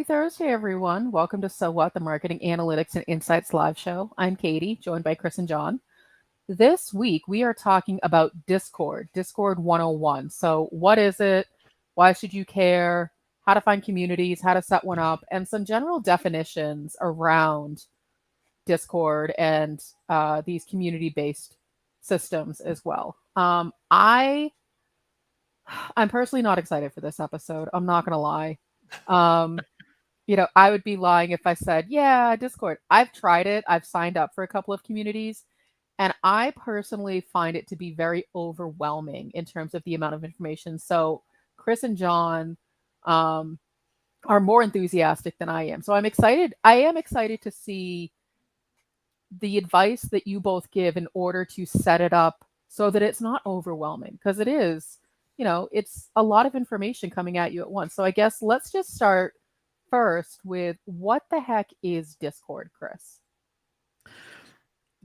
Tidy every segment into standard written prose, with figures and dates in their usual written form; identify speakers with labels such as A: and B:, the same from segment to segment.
A: Happy Thursday, everyone. Welcome to So What, the Marketing Analytics and Insights Live Show. I'm Katie, joined by Chris and John. This week, we are talking about Discord 101. So, what is it? Why should you care? How to find communities, how to set one up, and some general definitions around Discord and these community-based systems as well. I'm personally not excited for this episode. I'm not going to lie. Um, I would be lying if I said, yeah, Discord. I've tried it. I've signed up for a couple of communities, and I personally find it to be very overwhelming in terms of the amount of information. So Chris and John um, are more enthusiastic than I am. So I'm excited. I am excited to see the advice that you both give in order to set it up so that it's not overwhelming, because it is, it's a lot of information coming at you at once. So I guess let's just start first with what the heck is Discord, Chris?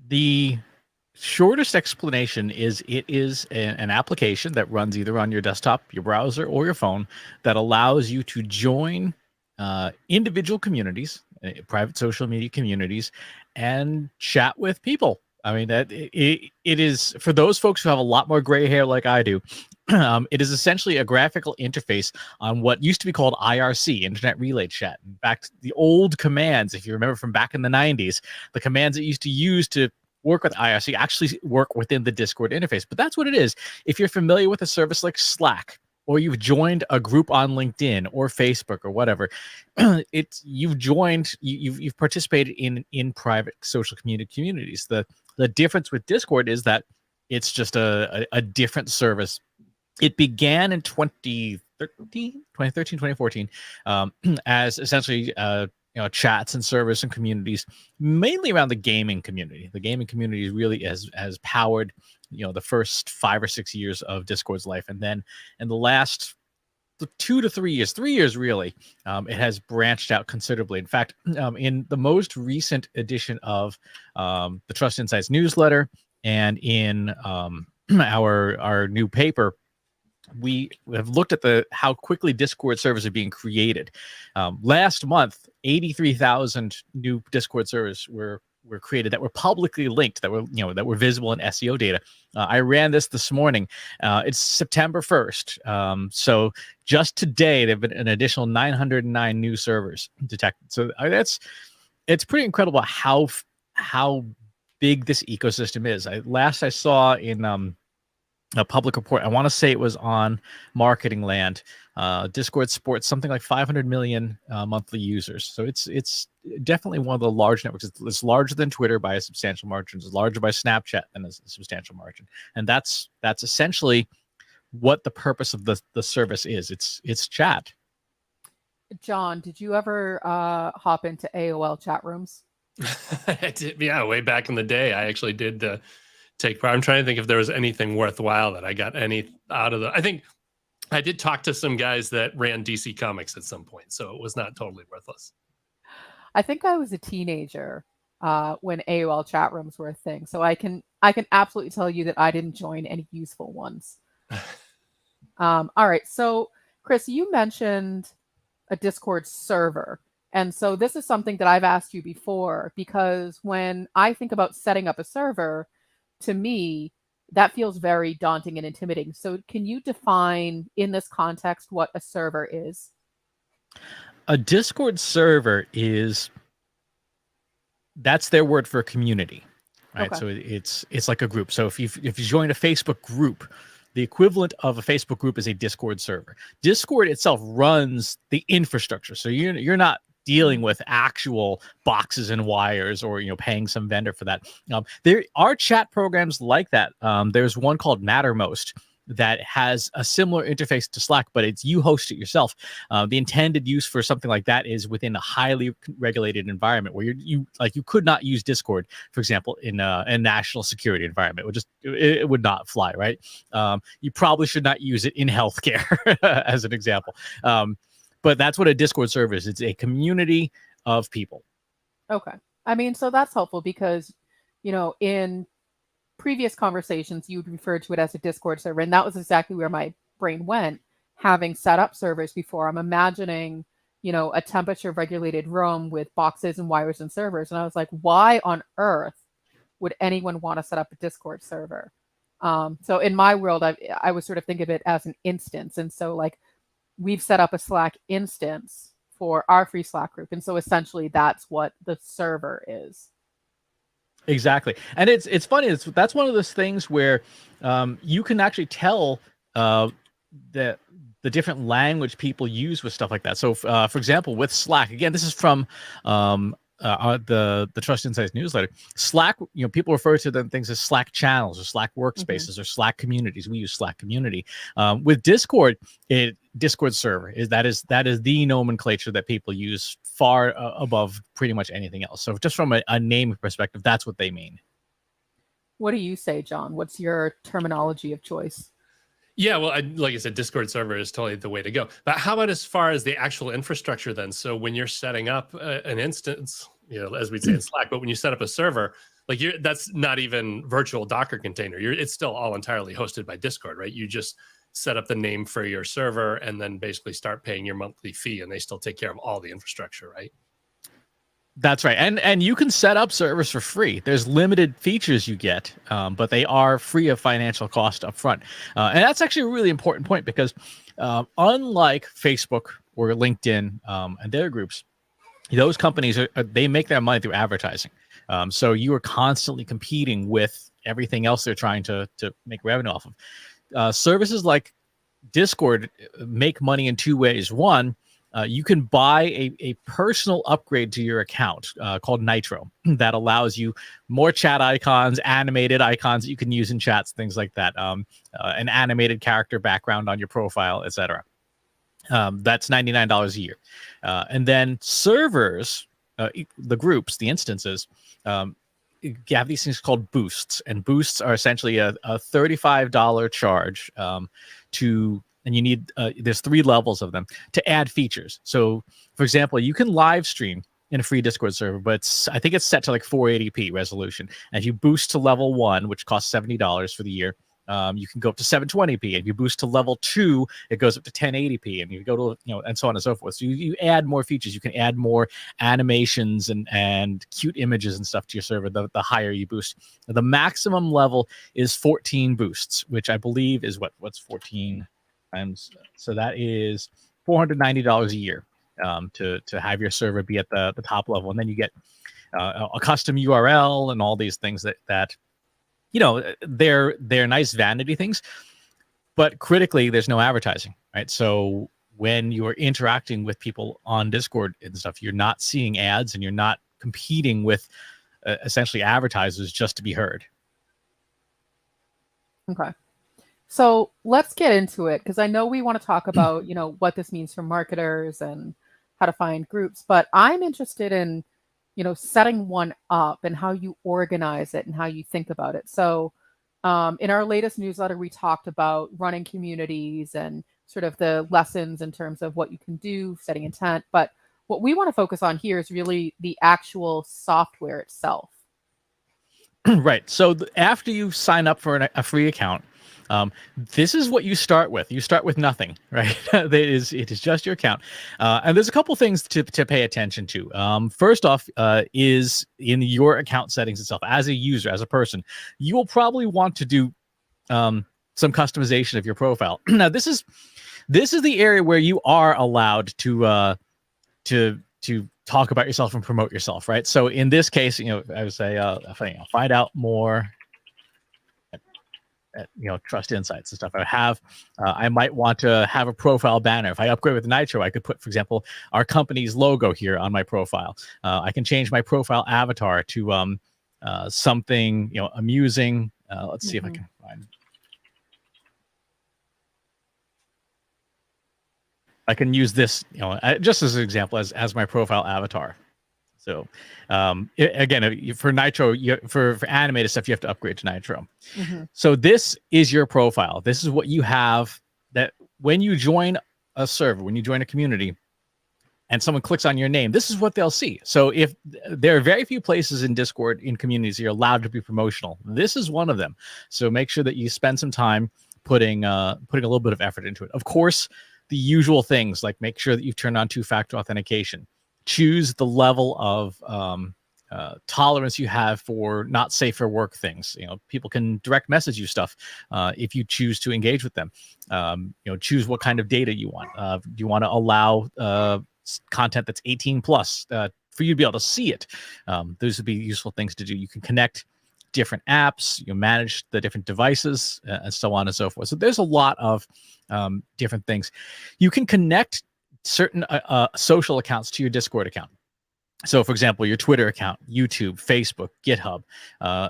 B: The shortest explanation is it is an application that runs either on your desktop, your browser, or your phone that allows you to join individual communities, private social media communities, and chat with people. I mean, that it is for those folks who have a lot more gray hair like I do. It is essentially a graphical interface on what used to be called IRC, Internet Relay Chat. In fact, the old commands, if you remember from back in the 90s, the commands that used to use to work with IRC actually work within the Discord interface. But that's what it is. If you're familiar with a service like Slack, or you've joined a group on LinkedIn or Facebook or whatever, you've participated in private social communities. The difference with Discord is that it's just a different service. It began in 2014, as essentially chats and servers and communities, mainly around the gaming community. The gaming community really has powered the first 5 or 6 years of Discord's life, and then in the last 2 to 3 years, 3 years really, it has branched out considerably. In fact, in the most recent edition of the Trust Insights newsletter and in our new paper, we have looked at how quickly Discord servers are being created. Last month, 83,000 new Discord servers were created that were publicly linked, that were visible in SEO data. I ran this morning. It's September 1st. So just today, there've been an additional 909 new servers detected. So it's pretty incredible how big this ecosystem is. Last I saw in a public report, I want to say it was on Marketing Land, Discord sports something like 500 million monthly users. So it's definitely one of the large networks. It's larger than Twitter by a substantial margin. It's larger by Snapchat than a substantial margin. And that's essentially what the purpose of the service is. It's chat.
A: John, did you ever hop into AOL chat rooms?
C: I did, yeah, way back in the day. I actually did take part. I'm trying to think if there was anything worthwhile that I got any out of I think I did talk to some guys that ran DC Comics at some point, so it was not totally worthless.
A: I think I was a teenager when AOL chat rooms were a thing, so I can absolutely tell you that I didn't join any useful ones. All right, so Chris, you mentioned a Discord server. And so this is something that I've asked you before, because when I think about setting up a server, to me, that feels very daunting and intimidating. So can you define in this context what a server is?
B: A Discord server that's their word for a community, right? Okay. So it's like a group. So if you join a Facebook group, the equivalent of a Facebook group is a Discord server. Discord itself runs the infrastructure. So you're not dealing with actual boxes and wires or paying some vendor for that. There are chat programs like that. There's one called Mattermost that has a similar interface to Slack, but it's you host it yourself. The intended use for something like that is within a highly regulated environment where you could not use Discord, for example, in a national security environment. It would not fly, right? You probably should not use it in healthcare as an example. But that's what a Discord server is. It's a community of people.
A: Okay. I mean, so that's helpful because, in previous conversations, you referred to it as a Discord server, and that was exactly where my brain went, having set up servers before. I'm imagining, a temperature regulated room with boxes and wires and servers. And I was like, why on earth would anyone want to set up a Discord server? So in my world, I was sort of think of it as an instance. And so like we've set up a Slack instance for our free Slack group. And so essentially that's what the server is.
B: Exactly. And it's funny. That's one of those things where you can actually tell the different language people use with stuff like that. So for example, with Slack, again, this is from the Trust Insights newsletter. Slack, people refer to them things as Slack channels or Slack workspaces or Slack communities. We use Slack community. With Discord, Discord server that is the nomenclature that people use far above pretty much anything else. So just from a name perspective, that's what they mean.
A: What do you say, John? What's your terminology of choice?
C: Yeah, well, like I said, Discord server is totally the way to go. But how about as far as the actual infrastructure then? So when you're setting up an instance, as we'd say in Slack, but when you set up a server, like that's not even virtual Docker container. It's still all entirely hosted by Discord, right? You just set up the name for your server and then basically start paying your monthly fee, and they still take care of all the infrastructure, right?
B: That's right. And you can set up servers for free. There's limited features you get, but they are free of financial cost up front. And that's actually a really important point because unlike Facebook or LinkedIn and their groups, those companies, they make their money through advertising. So you are constantly competing with everything else they're trying to make revenue off of. Services like Discord make money in two ways. One, you can buy a personal upgrade to your account called Nitro that allows you more chat icons, animated icons that you can use in chats, things like that, an animated character background on your profile, etc. That's $99 a year. And then servers, the groups, the instances, you have these things called boosts. And boosts are essentially a $35 charge and you need, there's 3 levels of them to add features. So, for example, you can live stream in a free Discord server, but I think it's set to like 480p resolution. And if you boost to level 1, which costs $70 for the year, you can go up to 720p. If you boost to level 2, it goes up to 1080p. And you go to, and so on and so forth. So you add more features. You can add more animations and cute images and stuff to your server the higher you boost. The maximum level is 14 boosts, which I believe is what's 14 times. So that is $490 a year to have your server be at the top level. And then you get a custom URL and all these things that they're nice vanity things, but critically there's no advertising, right? So when you're interacting with people on Discord and stuff, you're not seeing ads and you're not competing with essentially advertisers just to be heard.
A: Okay. So let's get into it, because I know we want to talk about, what this means for marketers and how to find groups, but I'm interested in, setting one up and how you organize it and how you think about it. So in our latest newsletter, we talked about running communities and sort of the lessons in terms of what you can do, setting intent. But what we want to focus on here is really the actual software itself.
B: Right. So after you sign up for a free account, this is what you start with. You start with nothing, right? It is just your account. And there's a couple things to pay attention to. First off, is in your account settings itself. As a user, as a person, you will probably want to do some customization of your profile. Now, this is the area where you are allowed to talk about yourself and promote yourself, right? So in this case, I would say, find out more at Trust Insights and stuff. I might want to have a profile banner. If I upgrade with Nitro, I could put, for example, our company's logo here on my profile. I can change my profile avatar to something amusing. Let's see if I can find. I can use this, just as an example, as my profile avatar. So again, for Nitro, for animated stuff, you have to upgrade to Nitro. So this is your profile. This is what you have, that when you join a server, when you join a community, and someone clicks on your name, this is what they'll see. So if there are very few places in Discord, in communities, you're allowed to be promotional, this is one of them. So make sure that you spend some time putting a little bit of effort into it. Of course, the usual things, like make sure that you've turned on two-factor authentication. Choose the level of tolerance you have for not safe for work things. People can direct message you stuff if you choose to engage with them. Choose what kind of data you want. Do you want to allow content that's 18 plus for you to be able to see it? Those would be useful things to do. You can connect different apps, manage the different devices, and so on and so forth. So there's a lot of different things. You can connect certain social accounts to your Discord account. So, for example, your Twitter account, YouTube, Facebook, GitHub.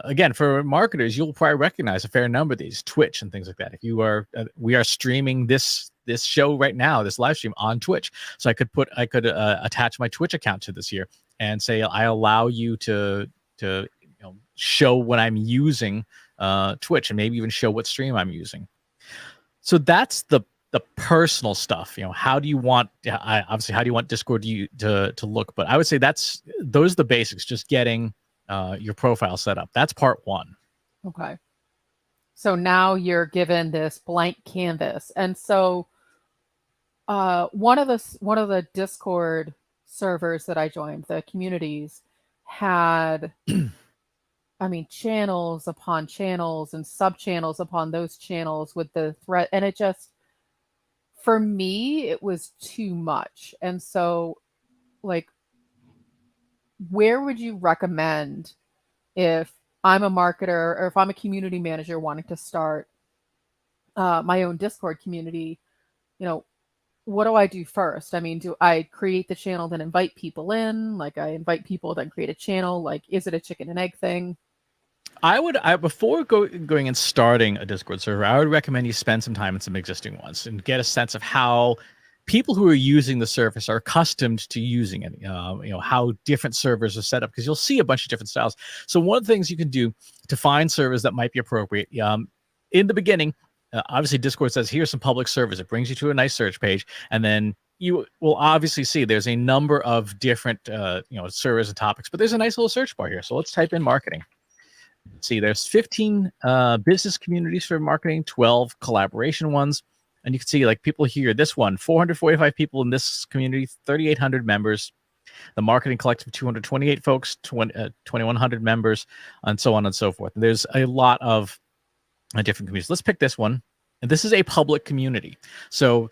B: Again, for marketers, you'll probably recognize a fair number of these, Twitch and things like that. If you are, we are streaming this show right now, this live stream on Twitch. So I could attach my Twitch account to this here and say I allow you to show when I'm using Twitch, and maybe even show what stream I'm using. So that's the personal stuff. How do you want Discord to look? But I would say those are the basics, just getting your profile set up. That's part one.
A: Okay. So now you're given this blank canvas. And so one of the Discord servers that I joined, the communities, had channels upon channels and sub-channels upon those channels with the threat. And it just, for me, it was too much. And so, where would you recommend, if I'm a marketer or if I'm a community manager wanting to start my own Discord community, what do I do first? Do I create the channel, then invite people in? I invite people, then create a channel? Is it a chicken and egg thing?
B: Before going and starting a Discord server, I would recommend you spend some time in some existing ones and get a sense of how people who are using the service are accustomed to using it. How different servers are set up, because you'll see a bunch of different styles. So one of the things you can do to find servers that might be appropriate, in the beginning, obviously Discord says, here's some public servers. It brings you to a nice search page, and then you will obviously see there's a number of different servers and topics, but there's a nice little search bar here. So let's type in marketing. See, there's 15 business communities for marketing, 12 collaboration ones. And you can see, people here, this one, 445 people in this community, 3,800 members. The marketing collective, 228 folks, 2,100 members, and so on and so forth. There's a lot of different communities. Let's pick this one. And this is a public community. So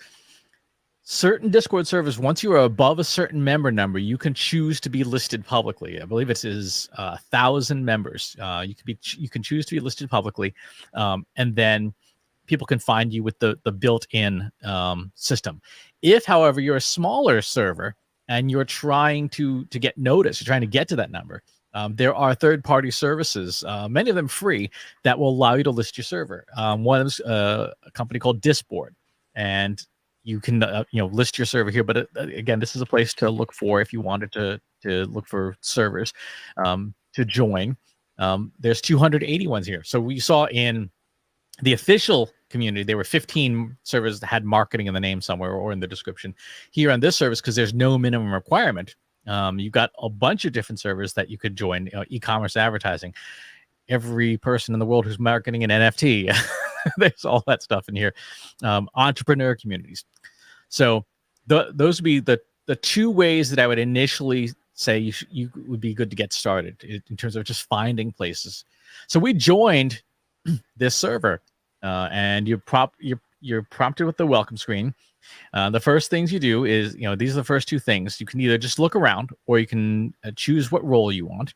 B: certain Discord servers, once you are above a certain member number, you can choose to be listed publicly. I believe it is 1,000 members. You can choose to be listed publicly, and then people can find you with the built-in system. If, however, you're a smaller server and you're trying to get noticed, you're trying to get to that number, there are third-party services, many of them free, that will allow you to list your server. One is a company called Disboard, and you can list your server here. But again, this is a place to look for if you wanted to look for servers to join. There's 280 ones here. So we saw in the official community, there were 15 servers that had marketing in the name somewhere or in the description. Here on this service, because there's no minimum requirement, you've got a bunch of different servers that you could join. E-commerce advertising, every person in the world who's marketing an NFT, there's all that stuff in here. Entrepreneur communities. So those would be the two ways that I would initially say you would be good to get started in terms of just finding places. So we joined this server, and you're prompted with the welcome screen. The first things you do is, these are the first two things. You can either just look around, or you can choose what role you want,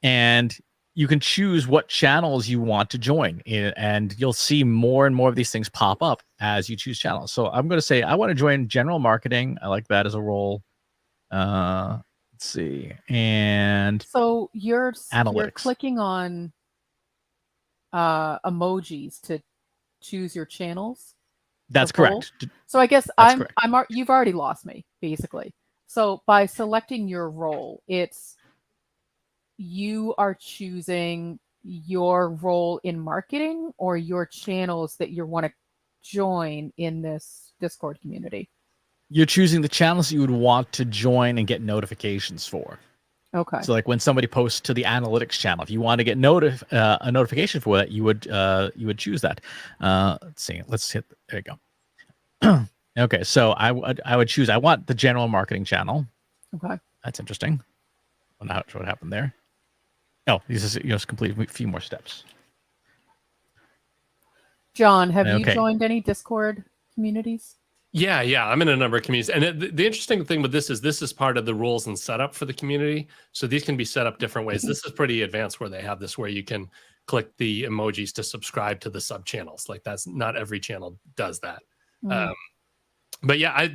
B: and you can choose what channels you want to join, and you'll see more and more of these things pop up as you choose channels. So I'm going to say I want to join general marketing. I like that as a role. Let's see, and
A: so you're
B: analytics.
A: Clicking on emojis to choose your channels.
B: That's correct.
A: So I guess you've already lost me, basically. So by selecting your role, you are choosing your role in marketing or your channels that you want to join in this Discord community.
B: You're choosing the channels you would want to join and get notifications for.
A: Okay.
B: So when somebody posts to the analytics channel, if you want to get a notification for that, you would choose that. Let's see. Let's hit. There you go. Okay, so I would choose. I want the general marketing channel.
A: Okay.
B: That's interesting. I wonder what happened there. Oh, these is just complete a few more steps.
A: John, have you
B: Okay.
A: joined any Discord communities?
C: Yeah, I'm in a number of communities, and the interesting thing with this is part of the rules and setup for the community. So these can be set up different ways. This is pretty advanced, where they have this where you can click the emojis to subscribe to the sub channels. Like, that's not every channel does that.
A: Mhm.
C: But yeah,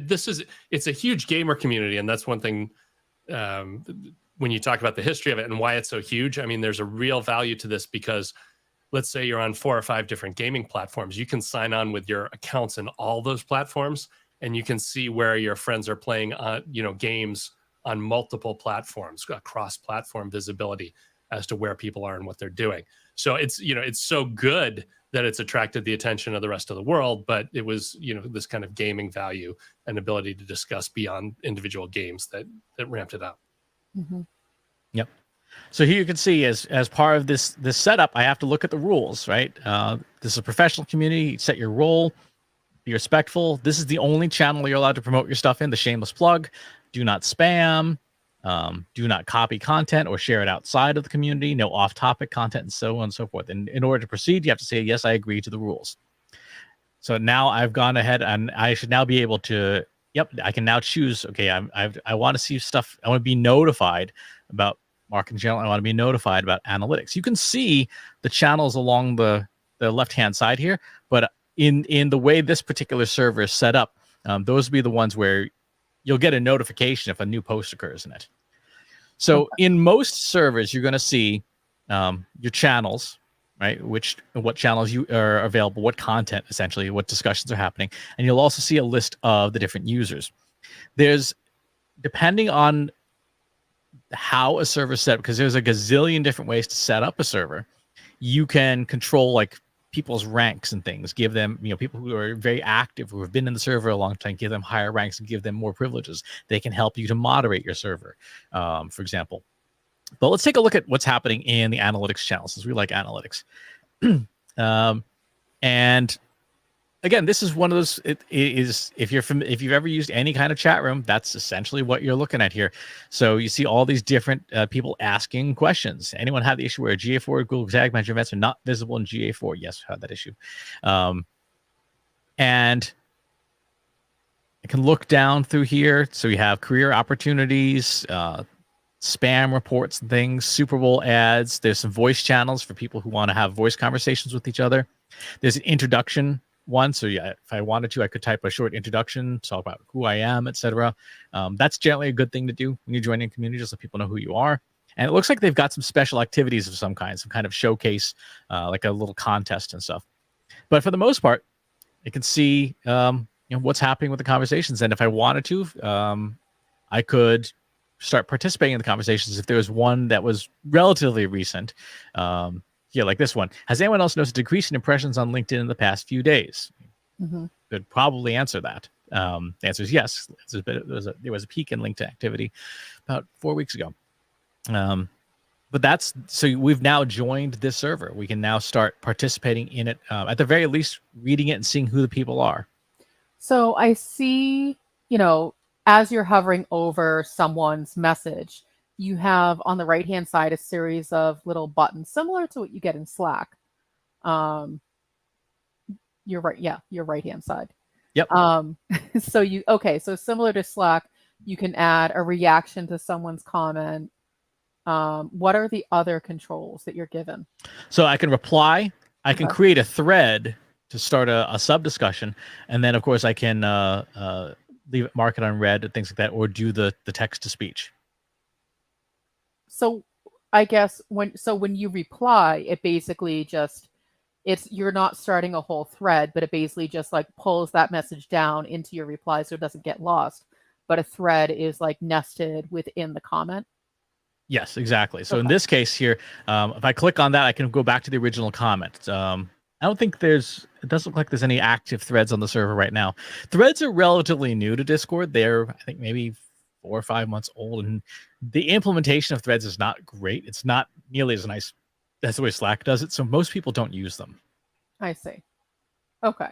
C: it's a huge gamer community, and that's one thing. When you talk about the history of it and why it's so huge, I mean, there's a real value to this, because let's say you're on 4 or 5 different gaming platforms. You can sign on with your accounts in all those platforms, and you can see where your friends are playing on, games on multiple platforms, cross-platform visibility as to where people are and what they're doing. So it's so good that it's attracted the attention of the rest of the world, but it was, this kind of gaming value and ability to discuss beyond individual games that ramped it up.
A: Mm-hmm.
B: Yep. So here you can see, as part of this setup, I have to look at the rules, right? This is a professional community. Set your role. Be respectful. This is the only channel you're allowed to promote your stuff in. The shameless plug. Do not spam. Do not copy content or share it outside of the community. No off-topic content, and so on and so forth. And in order to proceed, you have to say, yes, I agree to the rules. So now I've gone ahead, and I should now be able to, I can now choose, okay, I want to see stuff. I want to be notified about marketing channel. I want to be notified about analytics. You can see the channels along the left-hand side here, but in the way this particular server is set up, those will be the ones where you'll get a notification if a new post occurs in it. So in most servers, you're going to see your channels, right? What channels you are available, what content, essentially, what discussions are happening. And you'll also see a list of the different users. Depending on how a server is set up, because there's a gazillion different ways to set up a server, you can control like people's ranks and things, give them, people who are very active, who have been in the server a long time, give them higher ranks and give them more privileges. They can help you to moderate your server, for example. But let's take a look at what's happening in the analytics channel, since we like analytics. And again, this is one of those, it is, if you've ever used any kind of chat room, that's essentially what you're looking at here. So you see all these different people asking questions. Anyone have the issue where GA4 Google Tag Manager events are not visible in GA4? Yes, I had that issue. And I can look down through here. So you have career opportunities, spam reports and things, Super Bowl ads. There's some voice channels for people who want to have voice conversations with each other. There's an introduction one. So yeah, if I wanted to, I could type a short introduction, talk about who I am, etc. That's generally a good thing to do when you're joining a community, just so people know who you are. And it looks like they've got some special activities of some kind of showcase, like a little contest and stuff. But for the most part, you can see what's happening with the conversations. And if I wanted to, I could start participating in the conversations if there was one that was relatively recent. Yeah, like this one. Has anyone else noticed a decrease in impressions on LinkedIn in the past few days? Mm-hmm. Could probably answer that. The answer is yes. There was a peak in LinkedIn activity about 4 weeks ago. But so we've now joined this server. We can now start participating in it. At the very least, reading it and seeing who the people are.
A: So I see, as you're hovering over someone's message, you have on the right-hand side a series of little buttons similar to what you get in Slack. You're right. Yeah, your right-hand side.
B: Yep.
A: So similar to Slack, you can add a reaction to someone's comment. What are the other controls that you're given?
B: So I can reply. I can create a thread to start a sub discussion, and then of course I can leave it, mark it on red, and things like that, or do the text to speech.
A: So I guess when you reply, it basically you're not starting a whole thread, but it basically just like pulls that message down into your reply so it doesn't get lost. But a thread is like nested within the comment.
B: Yes, exactly. So in this case here, if I click on that, I can go back to the original comment. I don't think it doesn't look like there's any active threads on the server right now. Threads are relatively new to Discord. They're, I think, maybe 4 or 5 months old, and the implementation of threads is not great. It's not nearly as nice as the way Slack does it, so most people don't use them.
A: I see. Okay.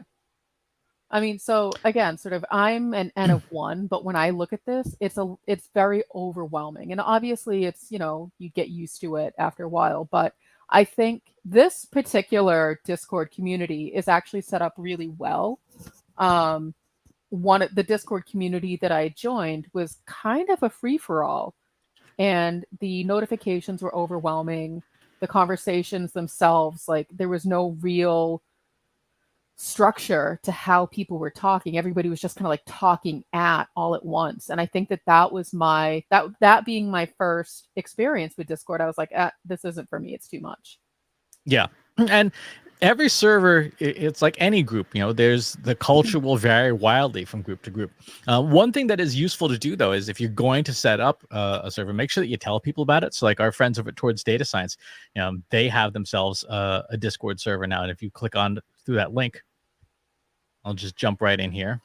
A: I mean, so again, sort of I'm an N of one, but when I look at this, it's very overwhelming. And obviously it's, you get used to it after a while, but I think this particular Discord community is actually set up really well. The Discord community that I joined was kind of a free-for-all, and the notifications were overwhelming. The conversations themselves, like there was no real structure to how people were talking. Everybody was just kind of like talking at all at once. And I think that was that being my first experience with Discord, I was like, this isn't for me. It's too much.
B: Yeah. And every server, it's like any group, there's the culture will vary wildly from group to group. One thing that is useful to do, though, is if you're going to set up a server, make sure that you tell people about it. So like our friends over at Towards Data Science, they have themselves a Discord server now. And if you click on through that link, I'll just jump right in here.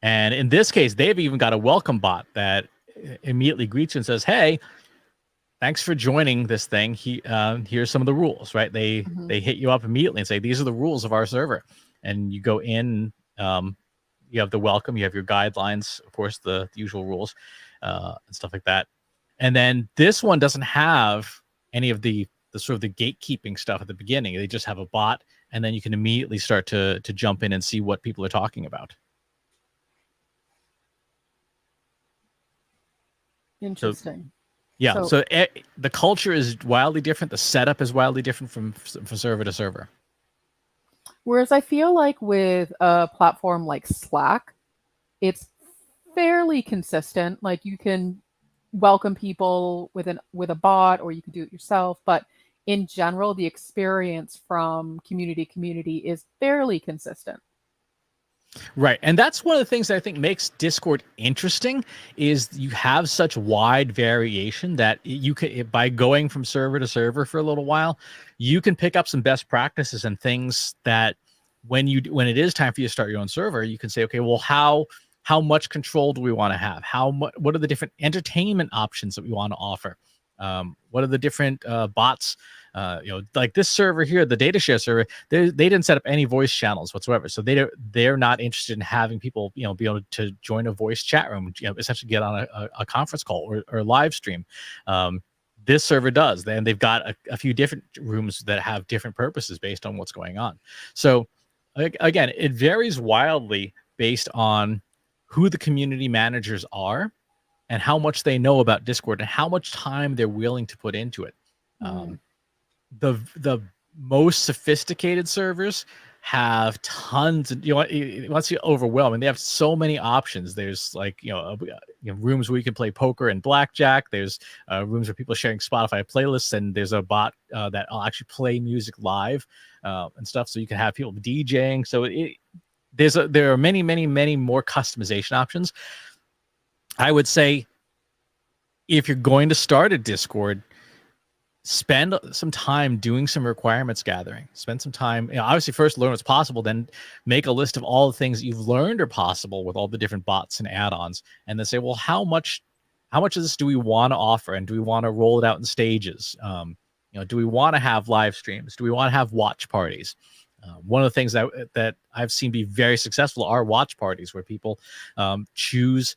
B: And in this case, they've even got a welcome bot that immediately greets you and says, hey, thanks for joining this thing. Here's some of the rules, right? They hit you up immediately and say, these are the rules of our server. And you go in, you have the welcome, you have your guidelines, of course, the usual rules and stuff like that. And then this one doesn't have any of the sort of the gatekeeping stuff at the beginning. They just have a bot, and then you can immediately start to jump in and see what people are talking about.
A: Interesting.
B: So the culture is wildly different. The setup is wildly different from server to server.
A: Whereas I feel like with a platform like Slack, it's fairly consistent. Like you can welcome people with a bot, or you can do it yourself. But in general, the experience from community to community is fairly consistent.
B: Right. And that's one of the things that I think makes Discord interesting, is you have such wide variation that you can, by going from server to server for a little while, you can pick up some best practices and things that when it is time for you to start your own server, you can say, okay, well, how much control do we want to have? What are the different entertainment options that we want to offer? What are the different bots? Like this server here, the data share server, they didn't set up any voice channels whatsoever. So they're not interested in having people, be able to join a voice chat room, essentially get on a conference call or live stream. This server does. Then they've got a few different rooms that have different purposes based on what's going on. So again, it varies wildly based on who the community managers are and how much they know about Discord and how much time they're willing to put into it. The most sophisticated servers have tons of, once you overwhelm, and they have so many options. There's like, rooms where you can play poker and blackjack. There's rooms where people are sharing Spotify playlists, and there's a bot that'll actually play music live and stuff. So you can have people DJing. So there are many, many, many more customization options. I would say if you're going to start a Discord, spend some time doing some requirements gathering. Spend some time, obviously first learn what's possible, then make a list of all the things that you've learned are possible with all the different bots and add-ons, and then say, well, how much of this do we want to offer, and do we want to roll it out in stages? Do we want to have live streams? Do we want to have watch parties? One of the things that I've seen be very successful are watch parties, where people choose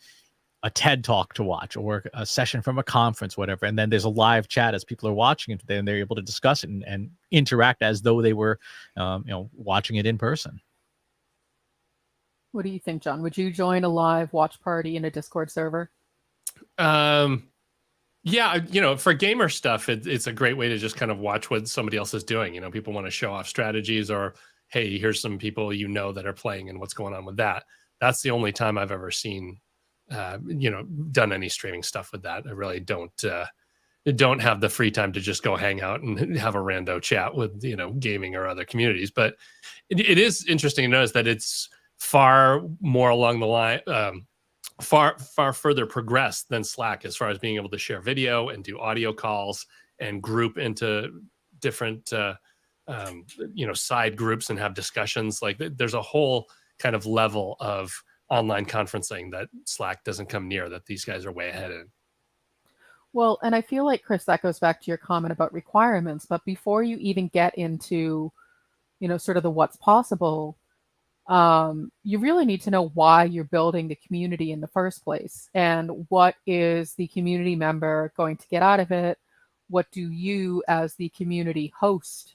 B: a TED talk to watch or a session from a conference, whatever. And then there's a live chat as people are watching it, and they're able to discuss it and interact as though they were, watching it in person.
A: What do you think, John? Would you join a live watch party in a Discord server?
C: Yeah, for gamer stuff, it's a great way to just kind of watch what somebody else is doing. People want to show off strategies, or, hey, here's some people that are playing and what's going on with that. That's the only time I've ever seen done any streaming stuff with that. I really don't have the free time to just go hang out and have a rando chat with, gaming or other communities. But it is interesting to notice that it's far more along the line, far further progressed than Slack as far as being able to share video and do audio calls and group into different, side groups and have discussions. Like there's a whole kind of level of online conferencing that Slack doesn't come near, that these guys are way ahead in.
A: Well, and I feel like, Chris, that goes back to your comment about requirements. But before you even get into, sort of the what's possible, you really need to know why you're building the community in the first place, and what is the community member going to get out of it. What do you, as the community host,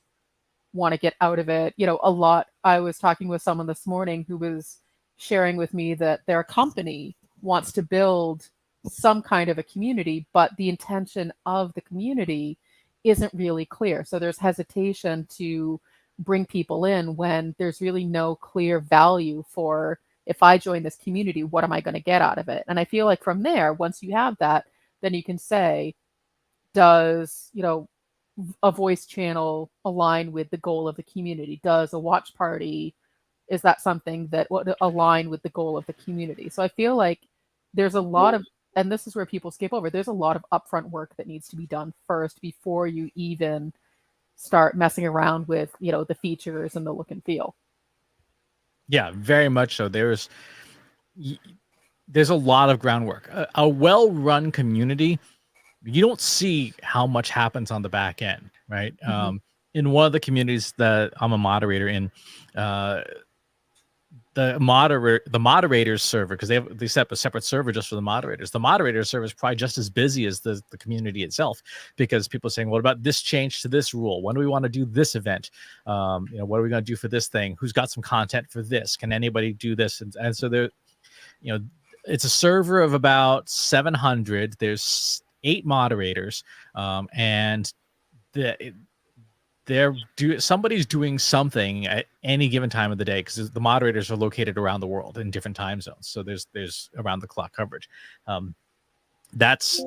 A: want to get out of it? A lot. I was talking with someone this morning who was sharing with me that their company wants to build some kind of a community, but the intention of the community isn't really clear. So there's hesitation to bring people in when there's really no clear value for, if I join this community, what am I going to get out of it? And I feel like from there, once you have that, then you can say, does, a voice channel align with the goal of the community? Does a watch party, is that something that would align with the goal of the community? So I feel like there's a lot of, and this is where people skip over, there's a lot of upfront work that needs to be done first before you even start messing around with, the features and the look and feel.
B: Yeah, very much so. There's a lot of groundwork. A well-run community, you don't see how much happens on the back end, right? In one of the communities that I'm a moderator in, the moderators server, because they set up a separate server just for the moderators. The moderators server is probably just as busy as the community itself, because people are saying, what about this change to this rule? When do we want to do this event? What are we going to do for this thing? Who's got some content for this? Can anybody do this? And so there, it's a server of about 700. There's 8 moderators, and somebody's doing something at any given time of the day, because the moderators are located around the world in different time zones. So there's around the clock coverage. That's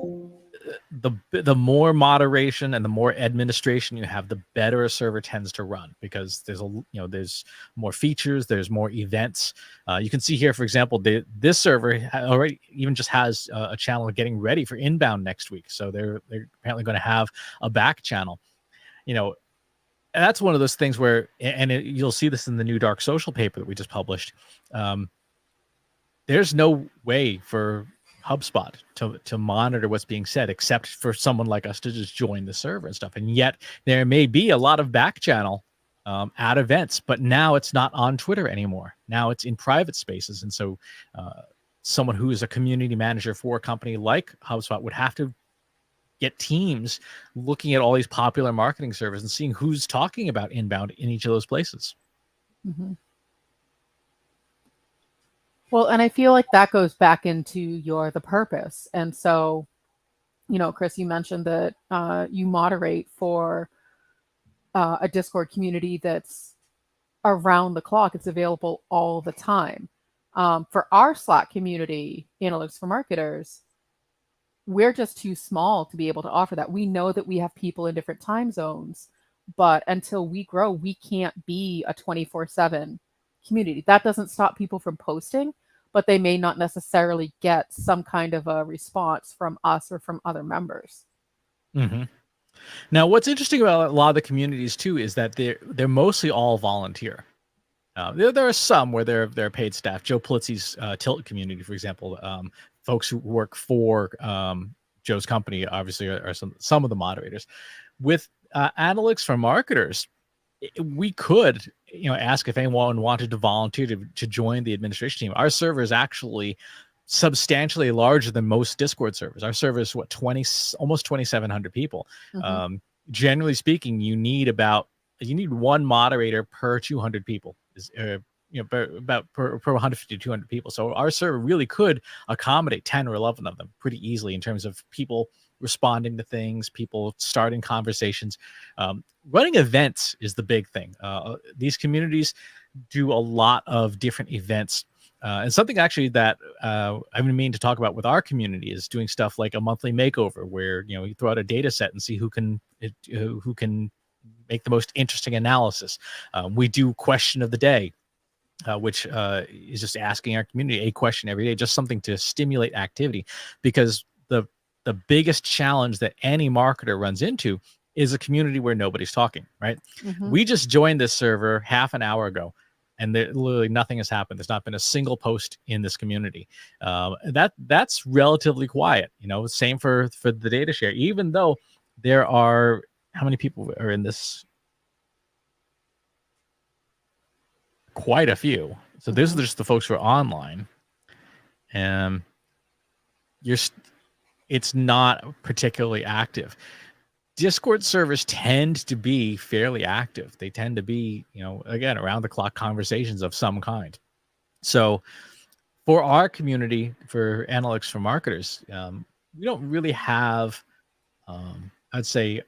B: the more moderation and the more administration you have, the better a server tends to run, because there's more features, there's more events. You can see here, for example, this server already even just has a channel getting ready for inbound next week. So they're apparently going to have a back channel. And that's one of those things where, you'll see this in the new Dark Social paper that we just published. There's no way for HubSpot to monitor what's being said, except for someone like us to just join the server and stuff. And yet there may be a lot of back channel at events, but now it's not on Twitter anymore. Now it's in private spaces. And so someone who is a community manager for a company like HubSpot would have to get teams looking at all these popular marketing servers and seeing who's talking about inbound in each of those places.
A: Mm-hmm. Well, and I feel like that goes back into the purpose. And so, Chris, you mentioned that you moderate for a Discord community that's around the clock. It's available all the time. For our Slack community, Analytics for Marketers, we're just too small to be able to offer that. We know that we have people in different time zones, but until we grow, we can't be a 24/7 community. That doesn't stop people from posting, but they may not necessarily get some kind of a response from us or from other members.
B: Mm-hmm. Now, what's interesting about a lot of the communities too is that they're mostly all volunteer. There are some where they're paid staff. Joe Polizzi's Tilt community, for example, folks who work for Joe's company obviously are some of the moderators. With Analytics for Marketers, we could ask if anyone wanted to volunteer to join the administration team. Our server is actually substantially larger than most Discord servers. Our server is almost 2,700 people. Mm-hmm. Generally speaking, you need one moderator per 200 people. About per 150 to 200 people. So our server really could accommodate 10 or 11 of them pretty easily in terms of people responding to things, people starting conversations. Running events is the big thing. These communities do a lot of different events. And something actually that I've been meaning to talk about with our community is doing stuff like a monthly makeover, where you throw out a data set and see who can make the most interesting analysis. We do question of the day, which is just asking our community a question every day, just something to stimulate activity, because the biggest challenge that any marketer runs into is a community where nobody's talking, right? Mm-hmm. We just joined this server half an hour ago, and literally nothing has happened. There's not been a single post in this community. That's relatively quiet. Same for the data share, even though there are, how many people are in this? Quite a few. So those are just the folks who are online. It's not particularly active. Discord servers tend to be fairly active. They tend to be, again, around the clock conversations of some kind. So for our community, for Analytics for Marketers, we don't really have, I'd say,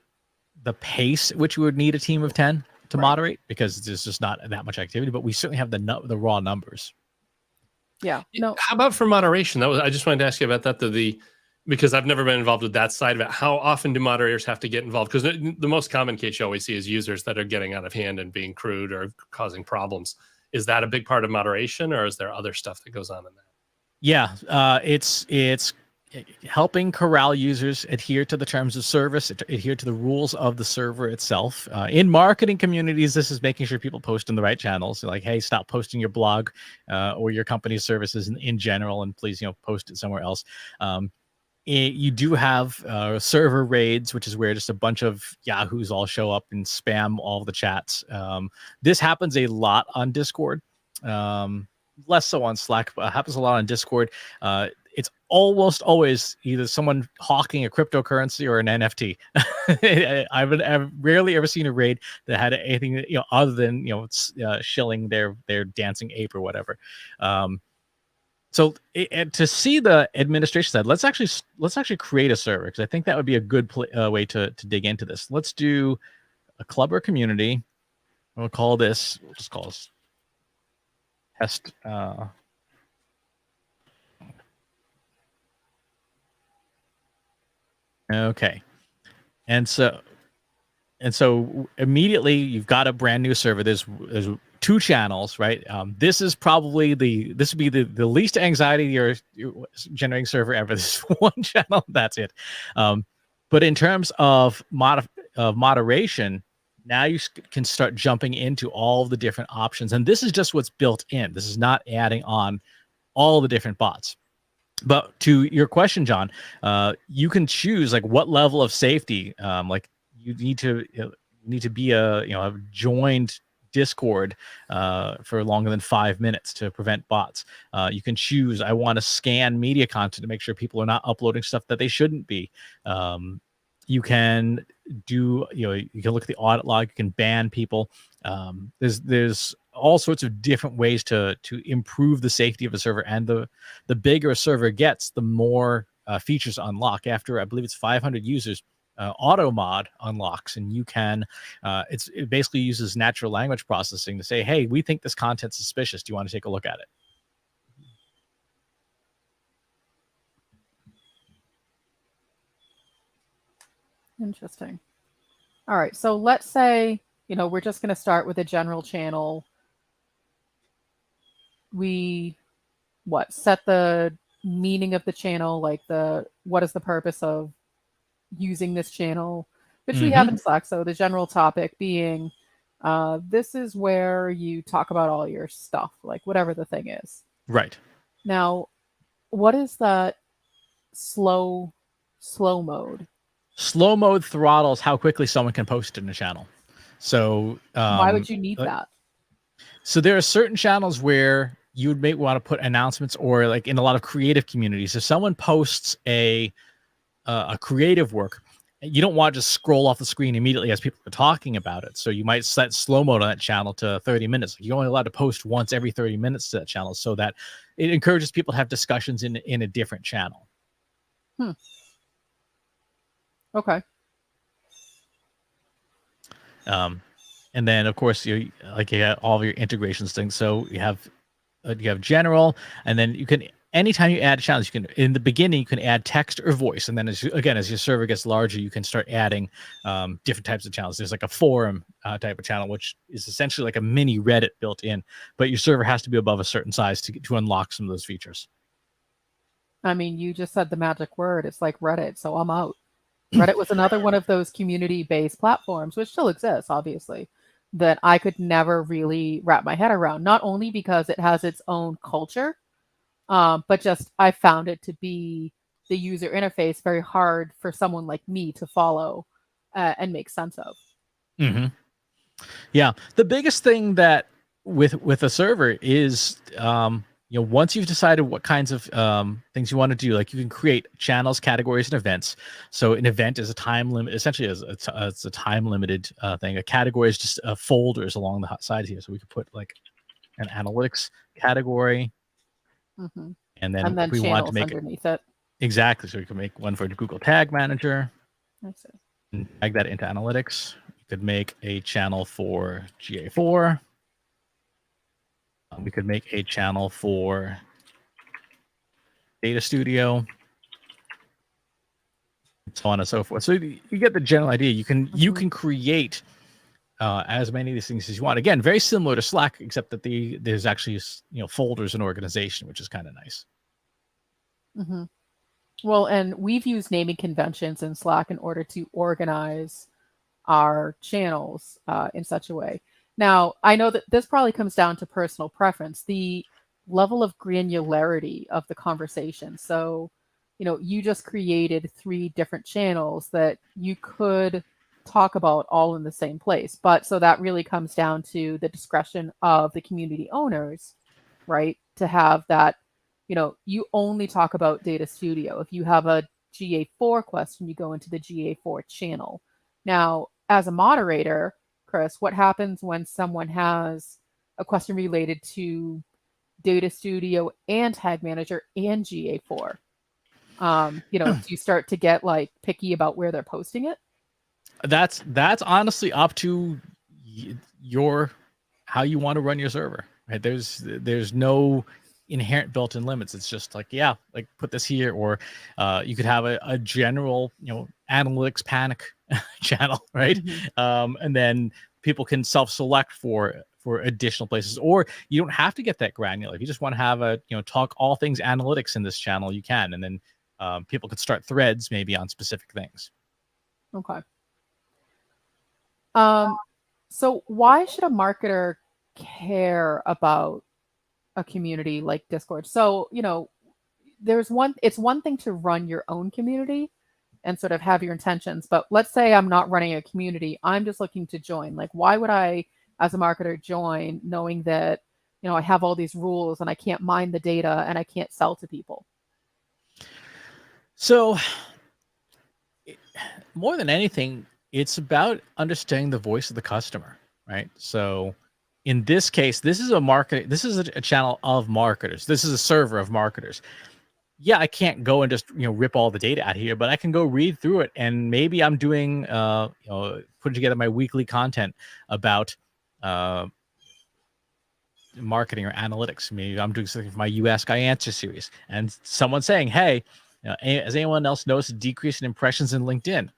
B: the pace at which we would need a team of 10 to moderate, because there's just not that much activity, but we certainly have the raw numbers.
A: Yeah. No.
C: How about for moderation? I just wanted to ask you about that. Because I've never been involved with that side of it. How often do moderators have to get involved? Because the most common case you always see is users that are getting out of hand and being crude or causing problems. Is that a big part of moderation, or is there other stuff that goes on in that?
B: Yeah, it's helping corral users, adhere to the terms of service, adhere to the rules of the server itself. In marketing communities, this is making sure people post in the right channels. Like, hey, stop posting your blog or your company's services in general, and please, post it somewhere else. You do have server raids, which is where just a bunch of yahoos all show up and spam all the chats. This happens a lot on Discord, less so on Slack, but it happens a lot on Discord. It's almost always either someone hawking a cryptocurrency or an NFT. I've rarely ever seen a raid that had anything other than shilling their dancing ape or whatever. So to see the administration side, let's actually create a server, because I think that would be a good way to dig into this. Let's do a club or community. We'll just call this test. Okay, and so immediately you've got a brand new server. There's 2 channels, right? This would be the least anxiety you're generating server ever. This is 1 channel, that's it. But in terms of moderation, now you can start jumping into all the different options, and this is just what's built in. This is not adding on all the different bots. But to your question, John, you can choose like what level of safety. Like you need to be a joined Discord for longer than 5 minutes to prevent bots. You can choose, I want to scan media content to make sure people are not uploading stuff that they shouldn't be. You can do, you can look at the audit log, you can ban people. There's all sorts of different ways to improve the safety of a server, and the bigger a server gets, the more features unlock. After, I believe it's 500 users, auto mod unlocks, and you can it basically uses natural language processing to say, hey, we think this content's suspicious, do you want to take a look at it?
A: Interesting. All right, so let's say we're just going to start with a general channel. We set the meaning of the channel, like what is the purpose of using this channel, which we have in Slack. So the general topic being, this is where you talk about all your stuff, like whatever the thing is.
B: Right.
A: Now, what is that slow mode?
B: Slow mode throttles how quickly someone can post in a channel. So
A: why would you need that?
B: So there are certain channels where you would may want to put announcements, or like in a lot of creative communities, if someone posts a creative work, you don't want to just scroll off the screen immediately as people are talking about it. So you might set slow mode on that channel to 30 minutes. You're only allowed to post once every 30 minutes to that channel, so that it encourages people to have discussions in a different channel.
A: Okay.
B: And then of course you have all of your integrations things. So you have general, and then you can, anytime you add channels, you can, in the beginning, you can add text or voice. And then as your server gets larger, you can start adding different types of channels. There's like a forum type of channel, which is essentially like a mini Reddit built in, but your server has to be above a certain size to unlock some of those features.
A: I mean, you just said the magic word. It's like Reddit, so I'm out. Reddit was another one of those community-based platforms, which still exists, obviously, that I could never really wrap my head around, not only because it has its own culture, but just I found it to be, the user interface, very hard for someone like me to follow and make sense of.
B: Mm-hmm. Yeah. The biggest thing that with a server is once you've decided what kinds of things you want to do, like you can create channels, categories, and events. So an event is a time limit, essentially it's a time limited thing. A category is just folders along the sides here. So we could put like an analytics category,
A: Mhm.
B: and then
A: And then
B: if we want to
A: channels
B: make it
A: underneath it.
B: exactly, so we can make one for Google Tag Manager
A: I see.
B: and tag that into analytics. You could make a channel for GA4. We could make a channel for Data Studio, so on and so forth. So you get the general idea. You can create as many of these things as you want. Again, very similar to Slack, except that there's actually folders and organization, which is kind of nice.
A: Mm-hmm. Well, and we've used naming conventions in Slack in order to organize our channels in such a way. Now, I know that this probably comes down to personal preference, the level of granularity of the conversation. So, you just created 3 different channels that you could talk about all in the same place. But so that really comes down to the discretion of the community owners, right? To have that, you only talk about Data Studio. If you have a GA4 question, you go into the GA4 channel. Now, as a moderator, Chris, what happens when someone has a question related to Data Studio and Tag Manager and GA4? Do you start to get like picky about where they're posting it?
B: That's honestly up to how you want to run your server. Right? There's no inherent built-in limits. It's just like, like put this here, or you could have a general analytics panic channel, right?
A: Mm-hmm.
B: And then people can self-select for additional places, or you don't have to get that granular. If you just want to have talk all things analytics in this channel, you can, and then people could start threads maybe on specific things.
A: Okay. So why should a marketer care about a community like Discord? So, it's one thing to run your own community and sort of have your intentions, but let's say I'm not running a community, I'm just looking to join. Like, why would I, as a marketer, join knowing that, I have all these rules and I can't mine the data and I can't sell to people?
B: So more than anything, it's about understanding the voice of the customer, right? So in this case, this is a channel of marketers. This is a server of marketers. Yeah, I can't go and just rip all the data out here, but I can go read through it, and maybe I'm doing putting together my weekly content about marketing or analytics. Maybe I'm doing something for my You Ask I Answer series, and someone's saying, "Hey, has anyone else noticed a decrease in impressions in LinkedIn?"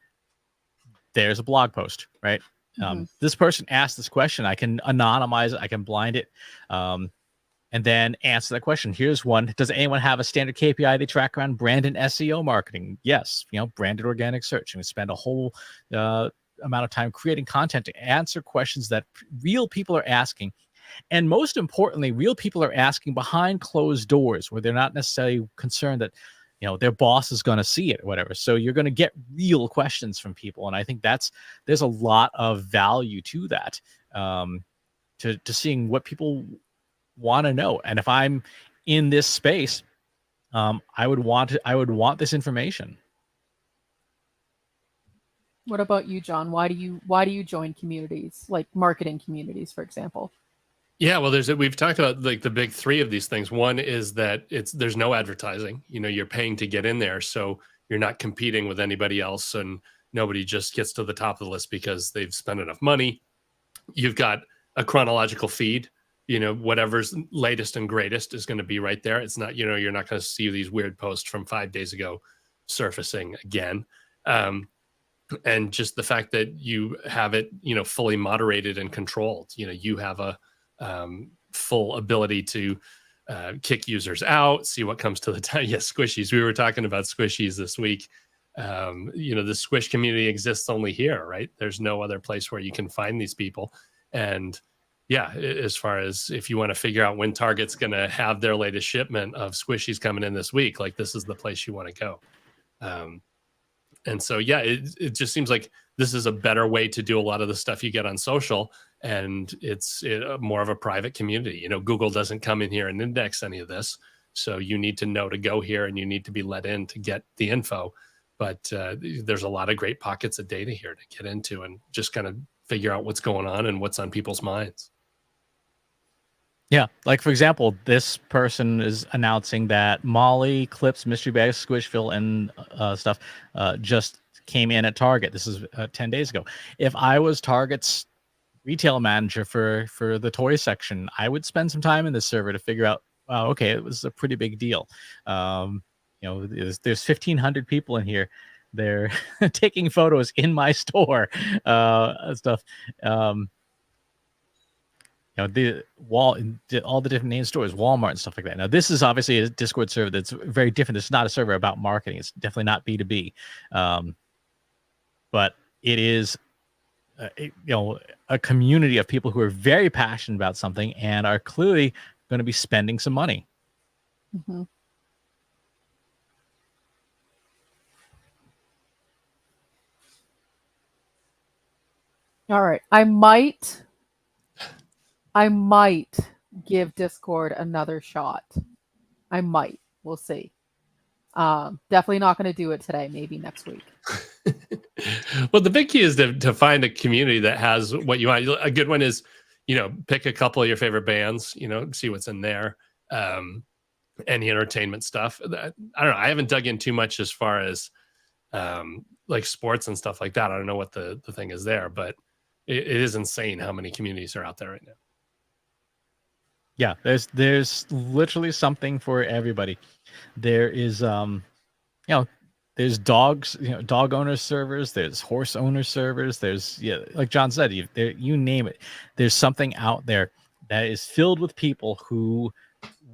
B: There's a blog post, right?
A: Mm-hmm.
B: This person asked this question. I can anonymize it. I can blind it. And then answer that question. Here's one. Does anyone have a standard KPI they track around brand and SEO marketing? Yes. Branded organic search. And we spend a whole amount of time creating content to answer questions that real people are asking. And most importantly, real people are asking behind closed doors, where they're not necessarily concerned that their boss is going to see it or whatever. So you're going to get real questions from people. And I think there's a lot of value to that, to seeing what people want to know. And if I'm in this space, I would want this information.
A: What about you, John? Why do you join communities, like marketing communities, for example?
C: Yeah, well, we've talked about like the big 3 of these things. One is that there's no advertising. You're paying to get in there, so you're not competing with anybody else, and nobody just gets to the top of the list because they've spent enough money. You've got a chronological feed. Whatever's latest and greatest is going to be right there. It's not, you're not going to see these weird posts from 5 days ago surfacing again. And just the fact that you have it, fully moderated and controlled. You have a full ability to kick users out, see what comes to the time. Yes, squishies. We were talking about squishies this week. The squish community exists only here, right? There's no other place where you can find these people. And yeah, as far as if you want to figure out when Target's going to have their latest shipment of squishies coming in this week, like this is the place you want to go. And so, yeah, it just seems like this is a better way to do a lot of the stuff you get on social, and it's more of a private community. You know, Google doesn't come in here and index any of this, so you need to know to go here, and you need to be let in to get the info. But there's a lot of great pockets of data here to get into and just kind of figure out what's going on and what's on people's minds.
B: Yeah, like for example, this person is announcing that Molly, Clips, Mystery Bags, Squishville, and stuff just came in at Target. This is 10 days ago. If I was Target's retail manager for the toy section, I would spend some time in this server to figure out, okay, it was a pretty big deal. You know, there's 1,500 people in here. They're taking photos in my store, stuff. You know, all the different name stores, Walmart and stuff like that. Now, this is obviously a Discord server that's very different. It's not a server about marketing. It's definitely not B2B. But it is, you know, a community of people who are very passionate about something and are clearly going to be spending some money.
A: Mm-hmm. All right. I might give Discord another shot. I might. We'll see. Definitely not going to do it today. Maybe next week.
C: Well, the big key is to find a community that has what you want. A good one is, you know, pick a couple of your favorite bands, you know, see what's in there. Any entertainment stuff. I don't know. I haven't dug in too much as far as like sports and stuff like that. I don't know what the thing is there, but it is insane how many communities are out there right now.
B: Yeah, there's literally something for everybody. There is you know, there's dogs, you know, dog owner servers, there's horse owner servers, there's, yeah, like John said, you name it. There's something out there that is filled with people who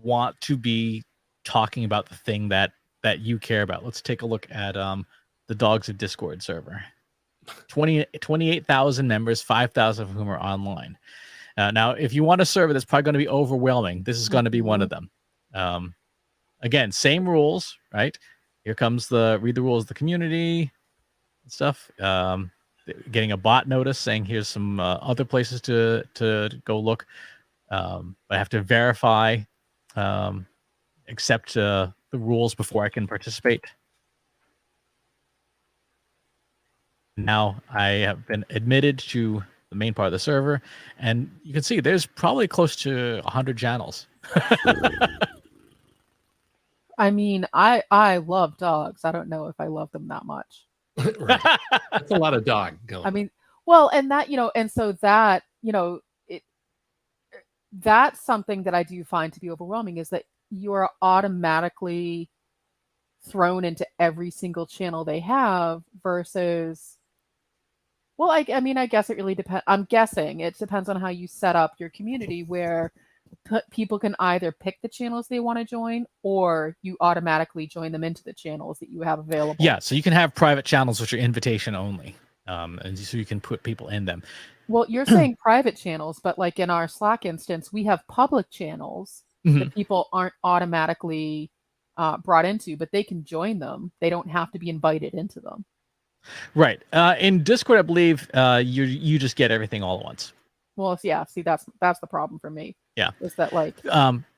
B: want to be talking about the thing that you care about. Let's take a look at the Dogs of Discord server. 28,000 members, 5,000 of whom are online. Now, if you want a server that's probably going to be overwhelming, this is going to be one of them. Again, same rules, right? Here comes read the rules of the community and stuff. Getting a bot notice saying here's some other places to go look. I have to verify, accept the rules before I can participate. Now I have been admitted to the main part of the server, and you can see there's probably close to 100 channels.
A: I mean, I love dogs. I don't know if I love them that much.
C: Right. That's a lot of dog going.
A: I mean, well, and that, you know, and so that, you know, that's something that I do find to be overwhelming, is that you're automatically thrown into every single channel they have versus, well, I mean, I guess it really depends. I'm guessing it depends on how you set up your community, where people can either pick the channels they want to join, or you automatically join them into the channels that you have available.
B: Yeah, so you can have private channels which are invitation only, and so you can put people in them.
A: Well, you're saying private channels, but like in our Slack instance, we have public channels that people aren't automatically brought into, but they can join them. They don't have to be invited into them.
B: Right. In Discord, I believe you just get everything all at once.
A: Well, yeah. See, that's the problem for me.
B: Yeah.
A: Is that like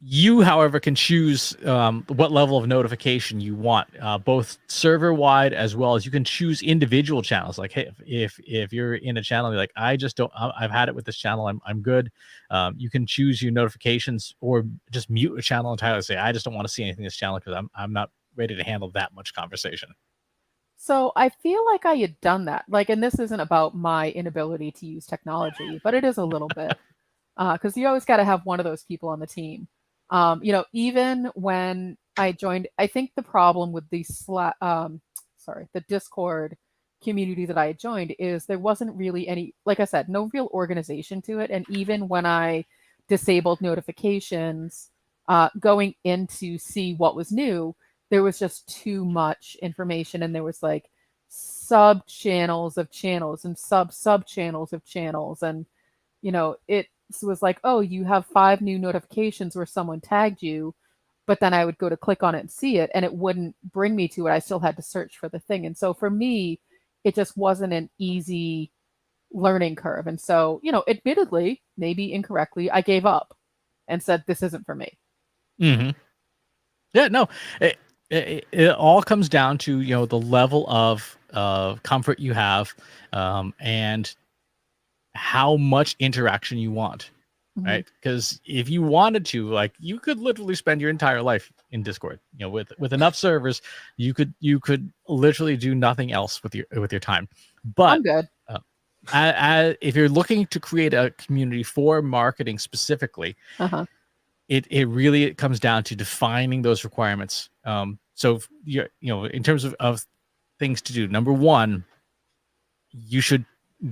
B: you, however, can choose what level of notification you want, both server wide as well as you can choose individual channels. Like, hey, if you're in a channel, you're like, I just don't. I've had it with this channel. I'm good. You can choose your notifications, or just mute a channel entirely. Say, I just don't want to see anything in this channel because I'm not ready to handle that much conversation.
A: So I feel like I had done that. Like, and this isn't about my inability to use technology, but it is a little bit, because you always got to have one of those people on the team. You know, even when I joined, I think the problem with the the Discord community that I joined is there wasn't really any, like I said, no real organization to it. And even when I disabled notifications, going in to see what was new, there was just too much information, and there was like sub channels of channels and sub channels of channels. And, you know, it was like, oh, you have 5 new notifications where someone tagged you, but then I would go to click on it and see it, and it wouldn't bring me to it. I still had to search for the thing. And so for me, it just wasn't an easy learning curve. And so, admittedly, maybe incorrectly, I gave up and said, this isn't for me.
B: Mm-hmm. Yeah, no, it all comes down to, the level of comfort you have, and how much interaction you want. Right, because if you wanted to, like, you could literally spend your entire life in Discord. With enough servers, you could literally do nothing else with your time. But
A: I'm good.
B: If you're looking to create a community for marketing specifically, it really comes down to defining those requirements. So in terms of things to do, number one, you should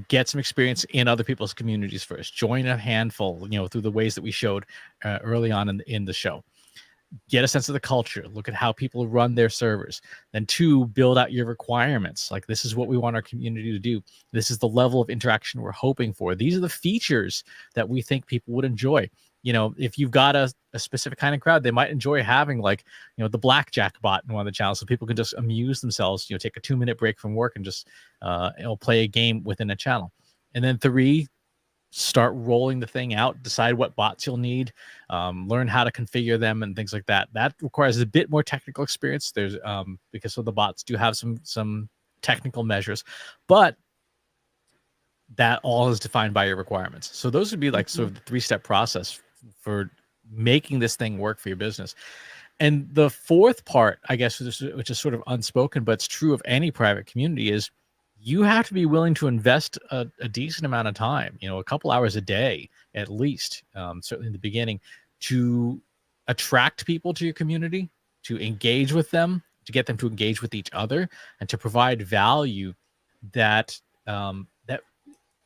B: get some experience in other people's communities first. Join a handful, through the ways that we showed early on in the show. Get a sense of the culture. Look at how people run their servers. Then 2, build out your requirements. Like, this is what we want our community to do. This is the level of interaction we're hoping for. These are the features that we think people would enjoy. If you've got a specific kind of crowd, they might enjoy having, like, the blackjack bot in one of the channels, so people can just amuse themselves, take a 2-minute break from work and just play a game within a channel. And then 3, start rolling the thing out, decide what bots you'll need, learn how to configure them and things like that. That requires a bit more technical experience. There's because of the bots do have some technical measures, but that all is defined by your requirements. So those would be like sort of the 3-step process for making this thing work for your business. And the 4th part, I guess, which is sort of unspoken, but it's true of any private community, is you have to be willing to invest a decent amount of time, a couple hours a day, at least, certainly in the beginning, to attract people to your community, to engage with them, to get them to engage with each other, and to provide value that that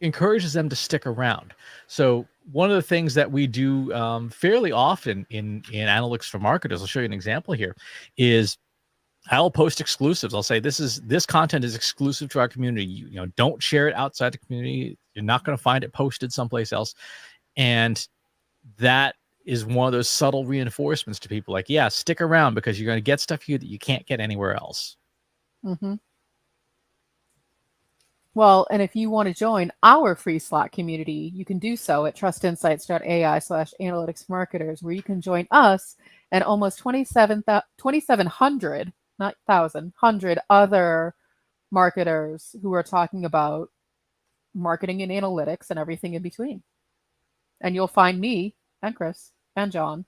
B: encourages them to stick around. So one of the things that we do fairly often in Analytics for Marketers, I'll show you an example here, is I'll post exclusives. I'll say, this content is exclusive to our community. You don't share it outside the community. You're not going to find it posted someplace else. And that is one of those subtle reinforcements to people, like, yeah, stick around, because you're going to get stuff here that you can't get anywhere else.
A: Well, and if you want to join our free Slack community, you can do so at trustinsights.ai/analytics marketers, where you can join us and almost 2,700, not 1,000 other marketers who are talking about marketing and analytics and everything in between. And you'll find me and Chris and John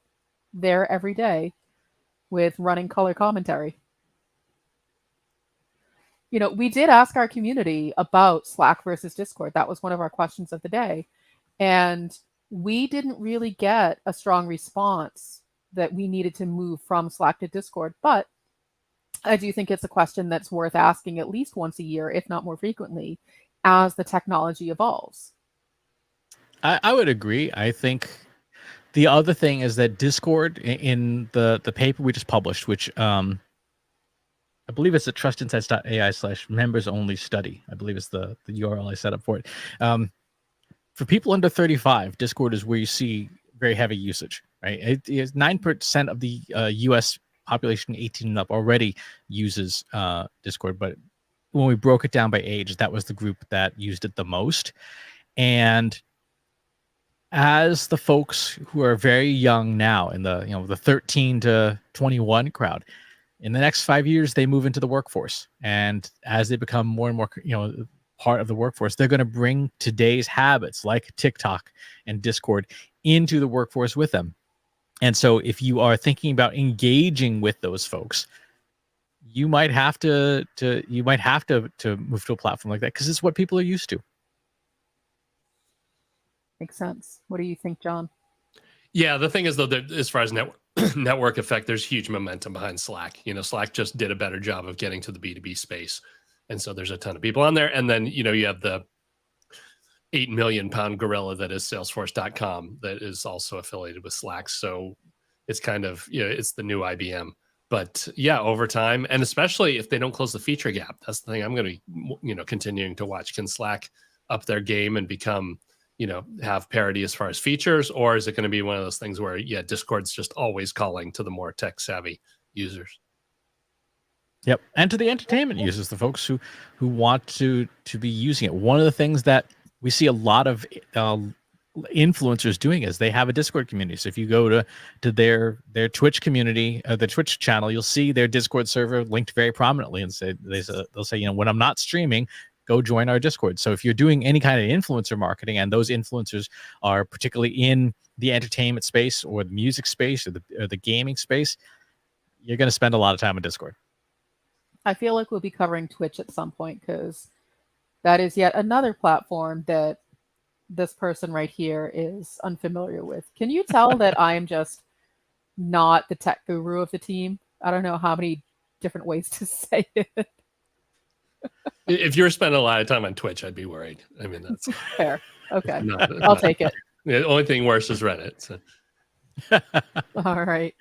A: there every day with running color commentary. We did ask our community about Slack versus Discord. That was one of our questions of the day. And we didn't really get a strong response that we needed to move from Slack to Discord. But I do think it's a question that's worth asking at least once a year, if not more frequently, as the technology evolves.
B: I would agree. I think the other thing is that Discord, in the paper we just published, which I believe it's at trustinsights.ai/members only study. I believe it's the URL I set up for it. For people under 35, Discord is where you see very heavy usage, right? It is 9% of the US population 18 and up already uses Discord, but when we broke it down by age, that was the group that used it the most. And as the folks who are very young now, in the 13 to 21 crowd, in the next 5 years, they move into the workforce. And as they become more and more, part of the workforce, they're going to bring today's habits like TikTok and Discord into the workforce with them. And so if you are thinking about engaging with those folks, you might have to move to a platform like that, because it's what people are used to.
A: Makes sense. What do you think, John?
C: Yeah, the thing is, though, that as far as network effect, there's huge momentum behind Slack. Slack just did a better job of getting to the B2B space. And so there's a ton of people on there. And then, you have the 8 million pound gorilla that is Salesforce.com that is also affiliated with Slack. So it's kind of, it's the new IBM. But yeah, over time, and especially if they don't close the feature gap, that's the thing I'm going to be, continuing to watch. Can Slack up their game and become, have parity as far as features, or is it going to be one of those things where, Discord's just always calling to the more tech savvy users?
B: Yep, and to the entertainment users, the folks who want to be using it. One of the things that we see a lot of influencers doing is they have a Discord community. So if you go to their Twitch community, the Twitch channel, you'll see their Discord server linked very prominently, and they'll say, when I'm not streaming, go join our Discord. So if you're doing any kind of influencer marketing, and those influencers are particularly in the entertainment space or the music space or the gaming space, you're going to spend a lot of time on Discord.
A: I feel like we'll be covering Twitch at some point, because that is yet another platform that this person right here is unfamiliar with. Can you tell that I am just not the tech guru of the team? I don't know how many different ways to say it.
C: If you're spending a lot of time on Twitch, I'd be worried. I mean, that's
A: fair. Okay. I'll take it.
C: The only thing worse is Reddit. So.
A: All right.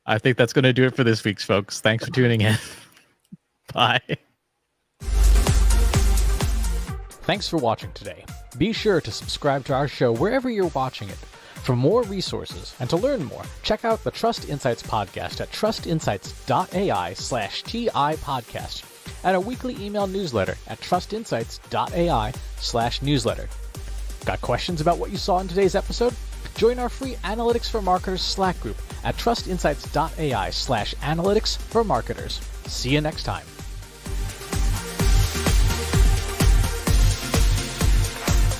B: I think that's going to do it for this week's, folks. Thanks for tuning in. Bye. Thanks for watching today. Be sure to subscribe to our show wherever you're watching it. For more resources and to learn more, check out the Trust Insights podcast at trustinsights.ai/TI podcast and a weekly email newsletter at trustinsights.ai/newsletter. Got questions about what you saw in today's episode? Join our free Analytics for Marketers Slack group at trustinsights.ai/analytics for marketers. See you next time.